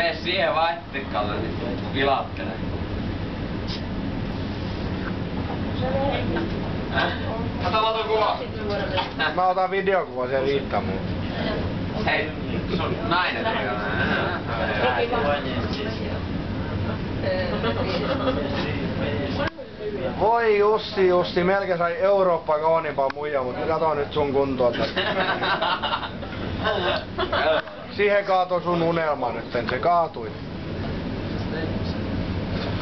Mene siihen vaihtekalle, niin vilattele. Ota laton kuva. Mä otan videokuva, se riittää mulle. Hei, sun nainen on jo. Voi Jussi, melkein sai Euroopan kauniimpaa muijaa, mutta kato nyt sun kuntoa tästä. Siihen kaatui sun unelma nyt, se kaatui.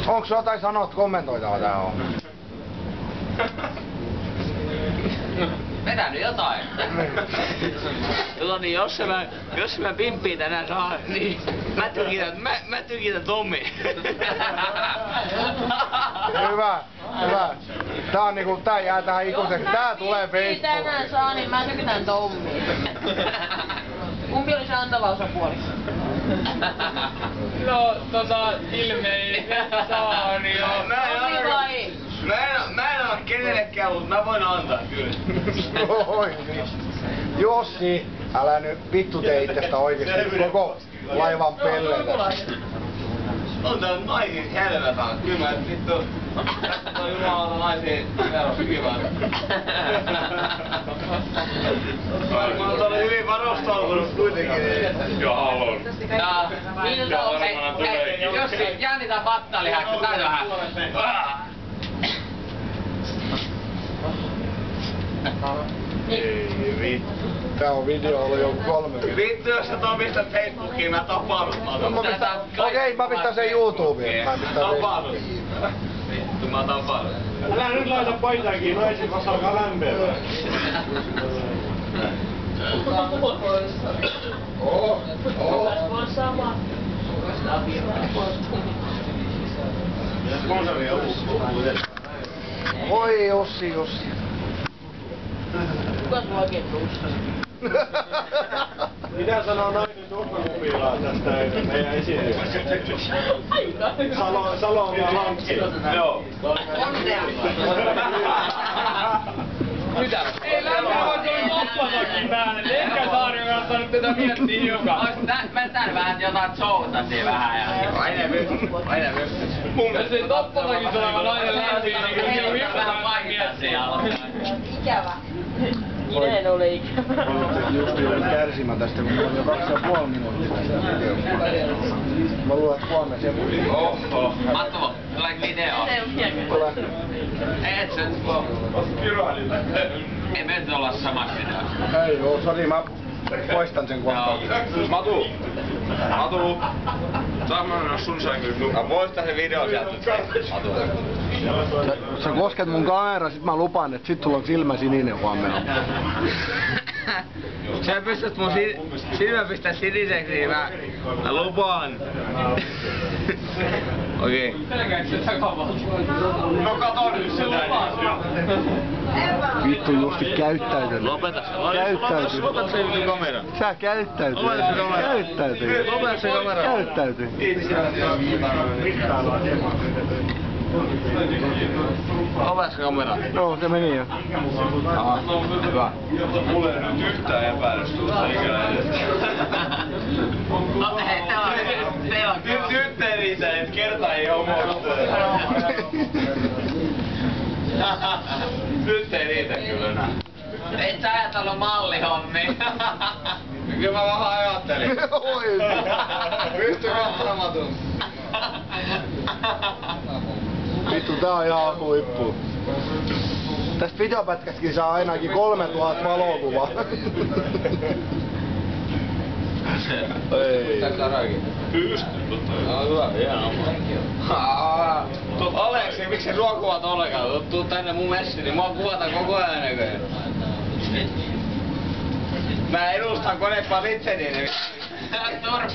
Onks jotain sanot kommentoitavaa tää on? Vedä nyt jotain. Niin, jos mä pimppiin tänään saa, niin mä tykitän Tommi. Hyvä. Tää on niinku, tää jää tähän ikuiseksi. Tää tulee Facebookiin. Tänään saa, niin mä tykitän Tommiin. Kumpi oli se antava osapuoli? No, ilmeisesti saari joo. Mä en ole kenellekään, mutta mä voin antaa kyllä. Oi, Jussi, älä nyt vittu tee itsestä oikeesti koko laivan pelleitä. On tää naisiin helvetä. Kyllä mä vittu. Tästä on jumalauta naisiin verossa kiva. Mä oon täällä hyvin varustautunut kuitenkin. Joo, haluun. Hei, Jussi, jännitä pattalihakka. Tää on vähän. Ei vittu. Tää on video ollut joku 3 viikkoa. Vittu, jos sä tuon pistät Facebookiin, mä tapaudut. Okei, mä pistän sen YouTubeen. Tapaudut. Vittu, mä tapaudut. Älä nyt laita paitaankin, naisen kanssa alkaa lämpöä. Oi Jussi. Kuka sulla oikein tuuskasi? Mitä sanoo nainen tuhkakupiilaa tästä meidän esityksestä? Salo on vaan hankkinut. Joo. Mitä? Ei lämpöä voi tulla toppatakin päälle. Lenkäsaari on kannattanut tätä miettiä hiukan. Mä tän vähän jotain showtasia vähän ja... Aina myös. Jos ei toppatakin tuleva nainen lämpiin, niin kyllä on hiukan vähän miettiä. Ikävä. Minä en ole ikävä. Jussi joudut kärsimään tästä, kun mulla on jo 2,5 minuuttia tästä videosta. Mä luulen, että huomenna se voi. Oho. Matto, tuleeko video? Et sä nyt voi. Ei me nyt olla samassa videossa. Ei oo, sori, mä poistan sen kohtauksen. Matu! Saat mä mennä sun sänkyyn? Mä poistan sen video sieltä nyt. Matu. Sä kosket mun kamera, sit mä lupaan, että sit sulla on silmä sininen huomenna. Sä pystyt mun silmä pistää siniseksi, niin mä lupaan. Okei. No kato nyt sitä. Vittu Jussi käyttäytynyt. Lopeta se. Käyttäytynyt. Se kamera. Sä käyttäytynyt. Lopeta se kamera. Käyttäytynyt. Lopeta se kamera. Käyttäytynyt. Lopeta se kamera. Joo, se meni jo. Aha, hyvä. Mulle ei nyt yhtään epäilystä ikäläisestä. No hei, teillä on Tyttöriitä, et kerta ei homoista. Nyt ei riitä kyllä enää. et sä ajatellut mallihommia. Kyllä mä vähän ajattelin. Oi. Pystykö Matun? Vittu, tää on ihan huippu. Tästä videopätkästäkin saa ainakin 3000 valokuvaa. Ei. Pystyt, totta. No hyvä, hienoa. Aleksi, miksi sua kuvat ollenkaan? Tuu tänne mun messiin, niin mua kuvataan koko ajan näköjään. Mä edustan konepäät itseni, niin...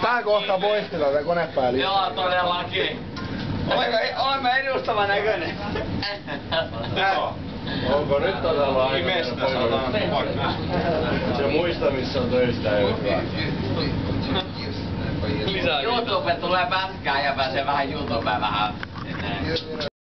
Tää kohta poistetaan, tää konepääli. Joo, todellakin. Olen mä edustava näköinen. Onko nyt todella aika? Imestä saadaan Se muista missä on töistä ei hyvä. YouTube tulee pätkää ja pääsee vähän YouTubeen vähän.